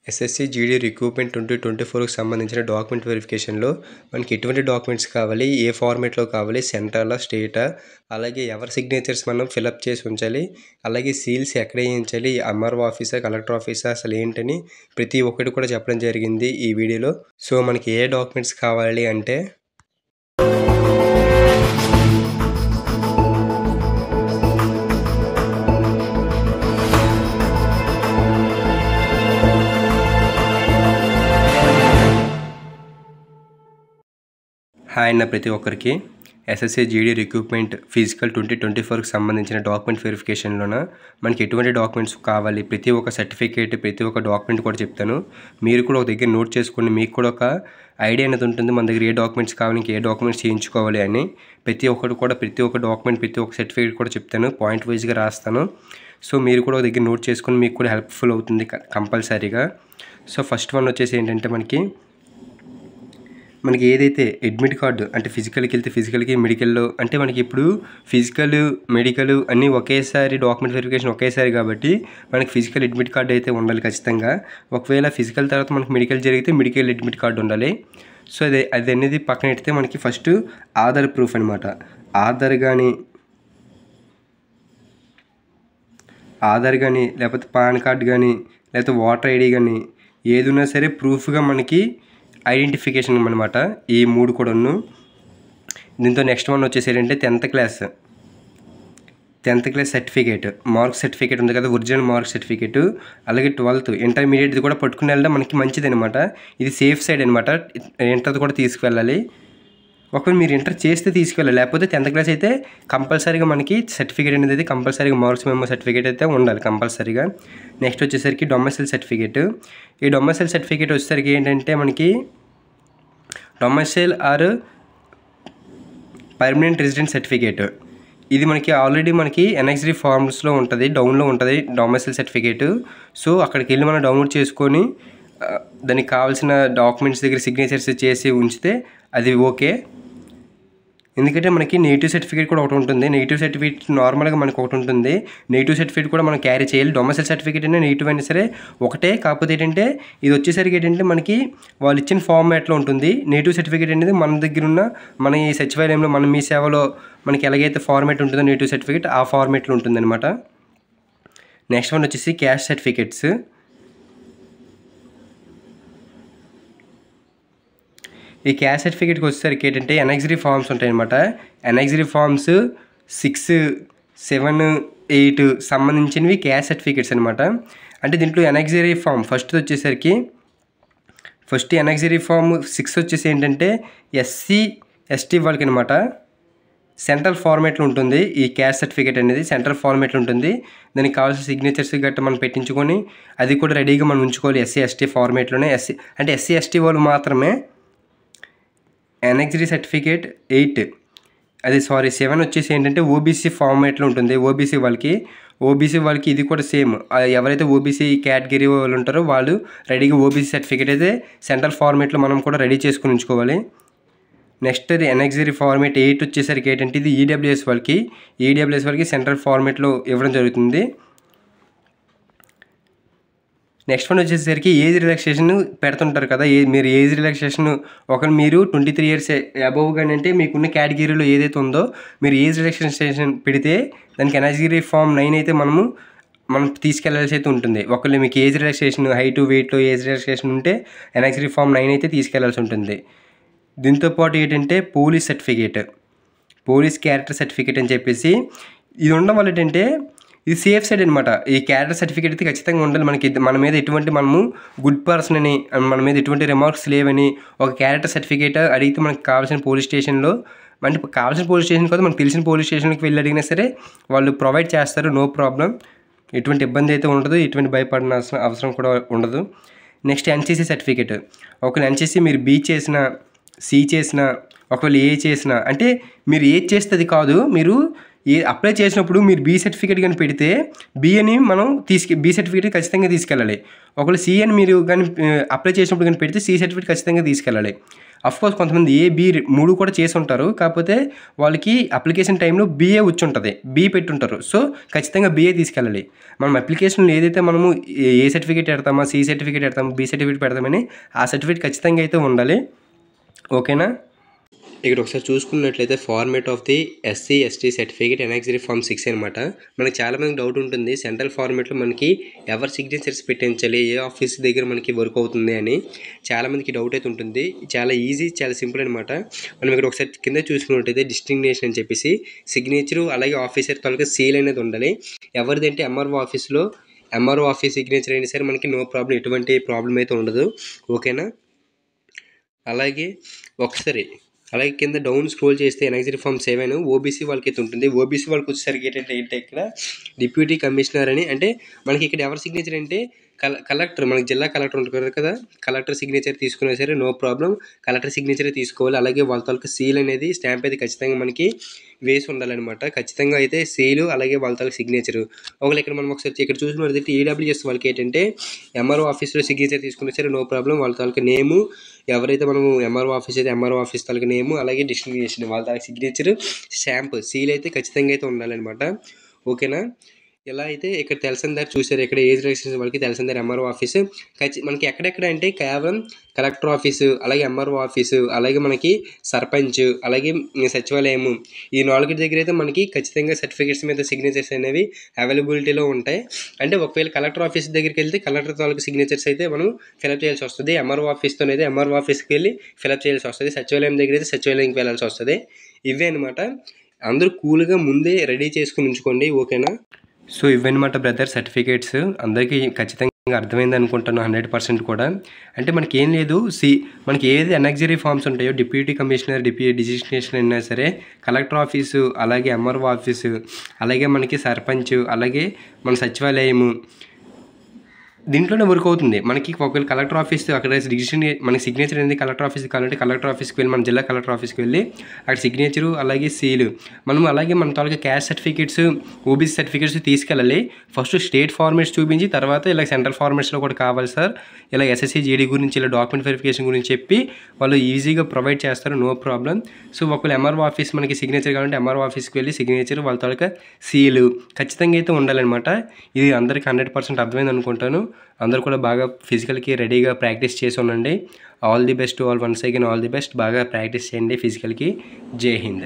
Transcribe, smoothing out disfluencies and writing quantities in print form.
SSC GD recruitment 2024కి సంబంధించిన document వెరిఫికేషన్లో మనకి ఎటువంటి డాక్యుమెంట్స్ కావాలి, ఏ ఫార్మేట్లో కావాలి, సెంట్రలా, స్టేటా, అలాగే ఎవరి సిగ్నేచర్స్ మనం ఫిలప్ చేసి ఉంచాలి, అలాగే సీల్స్ ఎక్కడ వేయించాలి, ఎంఆర్ఓ ఆఫీసా, కలెక్టర్ ఆఫీసా, అసలు ఏంటని ప్రతి ఒక్కటి కూడా చెప్పడం జరిగింది ఈ వీడియోలో. సో మనకి ఏ డాక్యుమెంట్స్ కావాలి అంటే హాయ్ అన్న ప్రతి ఒక్కరికి ఎస్ఎస్సి జీడీ రిక్రూట్మెంట్ ఫిజికల్ 2024కి సంబంధించిన డాక్యుమెంట్ వెరిఫికేషన్లోన మనకి ఎటువంటి డాక్యుమెంట్స్ కావాలి, ప్రతి ఒక్క సర్టిఫికేట్, ప్రతి ఒక్క డాక్యుమెంట్ కూడా చెప్తాను. మీరు కూడా ఒక దగ్గర నోట్ చేసుకోండి. మీకు కూడా ఒక ఐడియా అనేది ఉంటుంది మన దగ్గర ఏ డాక్యుమెంట్స్ కావాలి, ఇంక ఏ డాక్యుమెంట్స్ చేయించుకోవాలి అని. ప్రతి ఒక్క డాక్యుమెంట్, ప్రతి ఒక్క సర్టిఫికేట్ కూడా చెప్తాను, పాయింట్ వైజ్గా రాస్తాను. సో మీరు కూడా ఒక దగ్గర నోట్ చేసుకొని మీకు కూడా హెల్ప్ఫుల్ అవుతుంది కంపల్సరీగా. సో ఫస్ట్ వన్ వచ్చేసి ఏంటంటే మనకి ఏదైతే అడ్మిట్ కార్డు అంటే ఫిజికల్కి వెళ్తే ఫిజికల్కి, మెడికల్లో అంటే మనకి ఇప్పుడు ఫిజికల్, మెడికల్ అన్నీ ఒకేసారి డాక్యుమెంట్ వెరిఫికేషన్ ఒకేసారి కాబట్టి మనకి ఫిజికల్ అడ్మిట్ కార్డు అయితే ఉండాలి ఖచ్చితంగా. ఒకవేళ ఫిజికల్ తర్వాత మనకి మెడికల్ జరిగితే మెడికల్ అడ్మిట్ కార్డు ఉండాలి. సో అది అనేది పక్కన పెడితే మనకి ఫస్ట్ ఆధార్ ప్రూఫ్ అనమాట. ఆధార్ కానీ లేకపోతే పాన్ కార్డు కానీ లేకపోతే ఓటర్ ఐడి కానీ ఏది ఉన్నా సరే ప్రూఫ్గా మనకి ఐడెంటిఫికేషన్ అనమాట. ఈ మూడు కూడాను. దీంతో నెక్స్ట్ వన్ వచ్చేసి ఏంటంటే 10th class certificate, marks certificate ఉంది కదా, ఒరిజినల్ మార్క్స్ సర్టిఫికేట్. అలాగే 12th ఇంటర్మీడియట్ది కూడా పట్టుకుని వెళ్ళడం మనకి మంచిది అనమాట. ఇది సేఫ్ సైడ్ అనమాట. ఇంటర్ది కూడా తీసుకువెళ్ళాలి. ఒకవేళ మీరు ఇంటర్ చేస్తే తీసుకెళ్ళాలి, లేకపోతే 10th క్లాస్ అయితే కంపల్సరీగా మనకి సర్టిఫికేట్ అనేది కంపల్సరీగా మార్క్స్ మెమో సర్టిఫికేట్ అయితే ఉండాలి కంపల్సరీగా. నెక్స్ట్ వచ్చేసరికి డొమెసైల్ సర్టిఫికేట్. ఈ డొమెసైల్ సర్టిఫికేట్ వచ్చేసరికి ఏంటంటే మనకి డొమెసైల్ ఆర్ పర్మనెంట్ రెసిడెంట్ సర్టిఫికేట్. ఇది మనకి ఆల్రెడీ మనకి ఎన్ఎక్స్డి ఫార్మ్స్లో ఉంటుంది, డౌన్లో ఉంటుంది డొమెసైల్ సర్టిఫికేట్. సో అక్కడికి వెళ్ళి మనం డౌన్లోడ్ చేసుకొని దానికి కావాల్సిన డాక్యుమెంట్స్ దగ్గర సిగ్నేచర్స్ చేసి ఉంచితే అది ఓకే. ఎందుకంటే మనకి నెగిటివ్ సర్టిఫికేట్ కూడా ఒకటి ఉంటుంది. నెగిటివ్ సర్టిఫికేట్ నార్మల్గా మనకు ఒకటి ఉంటుంది. నెగిటివ్ సర్టిఫికేట్ కూడా మనం క్యారీ చేయాలి. డొమెసైల్ సర్టిఫికేట్ అయినా నెగిటివ్ అయినా సరే ఒకటే. కాకపోతే ఏంటంటే ఇది వచ్చేసరికి ఏంటంటే మనకి వాళ్ళు ఇచ్చిన ఫార్మాట్లో ఉంటుంది. నెగిటివ్ సర్టిఫికేట్ అనేది మన దగ్గర ఉన్న మన ఈ సచివాలయంలో మన మీ సేవలో మనకి ఎలాగైతే ఫార్మాట్ ఉంటుందో నెగిటివ్ సర్టిఫికేట్ ఆ ఫార్మాట్లో ఉంటుంది అనమాట. నెక్స్ట్ వన్ వచ్చేసి క్యాస్ట్ సర్టిఫికేట్స్. ఈ క్యాస్ట్ సర్టిఫికేట్కి వచ్చేసరికి ఏంటంటే ఎన్ఎక్స్డి ఫార్మ్స్ ఉంటాయన్నమాట. ఎన్ఎక్స్డి ఫార్మ్స్ 6, 7, 8 సంబంధించినవి క్యాస్ట్ సర్టిఫికేట్స్ అనమాట. అంటే దీంట్లో ఎన్ఎక్స్డి ఫార్మ్ ఫస్ట్ ఎన్ఎక్స్డి ఫార్మ్ 6 వచ్చేసి ఏంటంటే ఎస్సీ, ఎస్టీ వాళ్ళకి అనమాట. సెంట్రల్ ఫార్మేట్లో ఉంటుంది ఈ క్యాస్ట్ సర్టిఫికేట్ అనేది, సెంట్రల్ ఫార్మేట్లో ఉంటుంది. దానికి కావాల్సిన సిగ్నేచర్స్ గట్రా మనం పెట్టించుకొని అది కూడా రెడీగా మనం ఉంచుకోవాలి ఎస్సీ, ఎస్టీ ఫార్మేట్లోనే. ఎస్సీ, ఎస్టీ వాళ్ళు మాత్రమే. ఎన్ఎక్స్డి సర్టిఫికేట్ 7 వచ్చేసి ఏంటంటే ఓబీసీ ఫార్మేట్లో ఉంటుంది. ఓబీసీ వాళ్ళకి ఇది కూడా సేమ్. ఎవరైతే ఓబీసీ కేటగిరీ వాళ్ళు ఉంటారో వాళ్ళు రెడీగా ఓబీసీ సర్టిఫికేట్ అయితే సెంట్రల్ ఫార్మేట్లో మనం కూడా రెడీ చేసుకుని ఉంచుకోవాలి. నెక్స్ట్ ఎన్ఎక్స్డి ఫార్మేట్ 8 వచ్చేసరికి ఏంటంటే ఇది ఈడబ్ల్యూఎస్ వాళ్ళకి సెంట్రల్ ఫార్మేట్లో ఇవ్వడం జరుగుతుంది. నెక్స్ట్ వన్ వచ్చేసరికి ఏజ్ రిలాక్సేషన్ పెడుతుంటారు కదా. మీరు ఏజ్ రిలాక్సేషన్ ఒకవేళ మీరు 23 years అబవ్ కానీ అంటే మీకున్న కేటగిరీలో ఏదైతే ఉందో మీరు ఏజ్ రిలాక్సేషన్ పెడితే దానికి ఎన్ఎక్స్డి ఫామ్ 9 అయితే మనం తీసుకెళ్లాల్సి అయితే ఉంటుంది. ఒకవేళ మీకు ఏజ్ రిలాక్సేషన్ హైట్, వెయిట్లో ఏజ్ రిలాక్సేషన్ ఉంటే ఎన్ఎక్స్డి ఫామ్ 9 అయితే తీసుకెళ్లాల్సి ఉంటుంది. దీంతోపాటు ఏంటంటే పోలీస్ క్యారెక్టర్ సర్టిఫికేట్ అని చెప్పేసి ఇది ఉండడం వల్ల ఏంటంటే ఇది సేఫ్ సైడ్ అనమాట. ఈ క్యారెక్టర్ సర్టిఫికేట్ అయితే ఖచ్చితంగా ఉండాలి. మన మీద మనము గుడ్ పర్సన్ అని, మన మీద ఎటువంటి రిమార్క్స్ లేవని ఒక క్యారెక్టర్ సర్టిఫికేట్ అడిగితే మనకు కావాల్సిన పోలీస్ స్టేషన్లో, అంటే కావాల్సిన పోలీస్ స్టేషన్ కాదు, మనకు తెలిసిన పోలీస్ స్టేషన్కి వెళ్ళి అడిగినా సరే వాళ్ళు ప్రొవైడ్ చేస్తారు, నో ప్రాబ్లం. ఎటువంటి ఇబ్బంది అయితే ఉండదు, ఎటువంటి భయపడిన అవసరం కూడా ఉండదు. Next NCC certificate. ఒకవేళ ఎన్సీసీ మీరు బీ చేసిన, సి చేసిన, ఒకవేళ ఏ చేసిన, అంటే మీరు ఏది చేస్తే అది కాదు, మీరు అప్లై చేసినప్పుడు మీరు బి సర్టిఫికేట్ కానీ పెడితే బి సర్టిఫికేట్ ఖచ్చితంగా తీసుకెళ్ళాలి. ఒకవేళ సి అని మీరు కానీ అప్లై చేసినప్పుడు కానీ పెడితే సి సర్టిఫికేట్ ఖచ్చితంగా తీసుకెళ్ళాలి. అఫ్కోర్స్ కొంతమంది ఏ, బి 3 కూడా చేసి ఉంటారు. కాకపోతే వాళ్ళకి అప్లికేషన్ టైంలో బిఏ వచ్చి ఉంటుంది, బి పెట్టుంటారు. సో ఖచ్చితంగా బిఏ తీసుకెళ్ళాలి. మనం అప్లికేషన్లో ఏదైతే మనము ఏ సర్టిఫికేట్ పెడతామా, సి సర్టిఫికేట్ పెడతామా, బి సర్టిఫికేట్ పెడతామని ఆ సర్టిఫికేట్ ఖచ్చితంగా అయితే ఉండాలి. ఓకేనా? ఇక్కడ ఒకసారి చూసుకున్నట్లయితే format of the SC ST certificate annexure form 6 అనమాట. మనకి చాలామందికి డౌట్ ఉంటుంది సెంట్రల్ ఫార్మేట్లో మనకి ఎవరి సిగ్నేచర్స్ పెట్టించాలి, ఏ ఆఫీస్ దగ్గర మనకి వర్క్ అవుతుంది అని చాలామందికి డౌట్ అయితే ఉంటుంది. చాలా ఈజీ, చాలా సింపుల్ అనమాట. మనం ఇక్కడ ఒకసారి కింద చూసుకున్నట్టయితే డిస్టింగ్నేషన్ అని చెప్పేసి సిగ్నేచరు అలాగే ఆఫీసర్ తాలూకా సీల్ అనేది ఉండాలి. ఎవరిదంటే ఎంఆర్ఓ ఆఫీస్లో ఎంఆర్ఓ ఆఫీస్ సిగ్నేచర్ అయినా సరే మనకి నో ప్రాబ్లం, ఎటువంటి ప్రాబ్లం అయితే ఉండదు. ఓకేనా? అలాగే కింద డౌన్ స్క్రోల్ చేస్తే ఎన్ఎక్సరీ ఫార్మ్ 7 ఓబీసీ వాళ్ళకి అయితే ఉంటుంది. ఓబీసీ వాళ్ళకి వచ్చేసరికి ఏంటంటే ఇక్కడ డిప్యూటీ కమిషనర్ అని, అంటే మనకి ఇక్కడ ఎవరి సిగ్నేచర్ అంటే కలెక్టర్, మనకి జిల్లా కలెక్టర్ ఉంటారు కదా, కలెక్టర్ సిగ్నేచర్ తీసుకున్నా సరే నో ప్రాబ్లం, కలెక్టర్ సిగ్నేచరే తీసుకోవాలి. అలాగే వాళ్ళ తాలూకా సీల్ అనేది స్టాంప్ అయితే ఖచ్చితంగా మనకి వేసి ఉండాలన్నమాట. ఖచ్చితంగా అయితే సీలు అలాగే వాళ్ళ తాలూకా సిగ్నేచరు. ఒకవేళ ఇక్కడ మనం ఒకసారి ఇక్కడ చూసినట్లయితే ఈడబ్ల్యూఎస్ వాళ్ళకి ఏంటంటే ఎంఆర్ఓ ఆఫీస్లో సిగ్నేచర్ తీసుకున్నా సరే నో ప్రాబ్లం, వాళ్ళ తాలూకా నేము, ఎవరైతే మనము ఎంఆర్ఓ ఆఫీస్ అయితే ఎంఆర్ఓ ఆఫీస్ తాలూకా నేము అలాగే డిస్టింగ్నేషన్ వాళ్ళ తాలూకా సిగ్నేచర్, స్టాంప్, సీల్ అయితే ఖచ్చితంగా అయితే ఉండాలన్నమాట. ఓకేనా? ఇలా అయితే ఇక్కడ తెలిసిందారు చూసారు, ఇక్కడ ఏజ్ రిస్ట్రిక్షన్స్ వాళ్ళకి తెలిసిందారు ఎంఆర్ఓ ఆఫీసు మనకి ఎక్కడెక్కడ అంటే కేవలం కలెక్టర్ ఆఫీసు అలాగే ఎంఆర్ఓ ఆఫీసు అలాగే మనకి సర్పంచ్ అలాగే సచివాలయము ఈ 4 దగ్గర అయితే మనకి ఖచ్చితంగా సర్టిఫికేట్స్ మీద సిగ్నేచర్స్ అనేవి అవైలబిలిటీలో ఉంటాయి. అంటే ఒకవేళ కలెక్టర్ ఆఫీస్ దగ్గరికి వెళ్తే కలెక్టర్ తాలూకు సిగ్నేచర్స్ అయితే మనం ఫిలప్ చేయాల్సి వస్తుంది. ఎంఆర్ఓ ఆఫీస్తో అయితే ఎంఆర్ఓ ఆఫీస్కి వెళ్ళి ఫిలప్ చేయాల్సి వస్తుంది. సచివాలయం దగ్గర అయితే సచివాలయంకి వెళ్ళాల్సి వస్తుంది. ఇవే అనమాట. అందరూ కూల్గా ముందే రెడీ చేసుకుని ఉంచుకోండి. ఓకేనా? సో ఇవన్నమాట బ్రదర్ సర్టిఫికేట్స్. అందరికీ ఖచ్చితంగా అర్థమైంది అనుకుంటాను 100% కూడా. అంటే మనకి ఏం లేదు, మనకి ఏది ఎన్ఎక్సరీ ఫార్మ్స్ ఉంటాయో డిప్యూటీ కమిషనర్, డిజిగ్నేషన్ అయినా సరే, కలెక్టర్ ఆఫీసు అలాగే ఎంఆర్ఓ ఆఫీసు అలాగే మనకి సర్పంచ్ అలాగే మన సచివాలయము దీంట్లోనే వర్క్ అవుతుంది. మనకి ఒకవేళ కలెక్టర్ ఆఫీస్ అక్కడ మనకి సిగ్నేచర్ అనేది కలెక్టర్ ఆఫీస్కి కావాలంటే కలెక్టర్ ఆఫీస్కి వెళ్ళి మన జిల్లా కలెక్టర్ ఆఫీస్కి వెళ్ళి అక్కడ సిగ్నేచరు అలాగే సీలు అలాగే మన తాలూకా క్యాస్ట్ సర్టిఫికేట్స్, ఓబీసీ సర్టిఫికేట్స్ తీసుకెళ్ళాలి. ఫస్ట్ స్టేట్ ఫార్మేట్స్ చూపించి తర్వాత ఇలా సెంట్రల్ ఫార్మేట్స్లో కూడా కావాలి సార్, ఇలా ఎస్ఎస్సీ జీడీ గురించి ఇలా డాక్యుమెంట్ వెరిఫికేషన్ గురించి చెప్పి వాళ్ళు ఈజీగా ప్రొవైడ్ చేస్తారు, నో ప్రాబ్లం. సో ఒకవేళ ఎంఆర్ఓ ఆఫీస్ మనకి సిగ్నేచర్ కావాలంటే ఎంఆర్ఓ ఆఫీస్కి వెళ్ళి సిగ్నేచర్ వాళ్ళ తాలూకా సీలు ఖచ్చితంగా అయితే ఉండాలన్నమాట. ఇది అందరికీ 100% అర్థమైంది అనుకుంటాను. అందరూ కూడా బాగా ఫిజికల్కి రెడీగా ప్రాక్టీస్ చేసి ఉండండి. All the best all once again all the best. బాగా ప్రాక్టీస్ చేయండి ఫిజికల్కి. జై హింద్.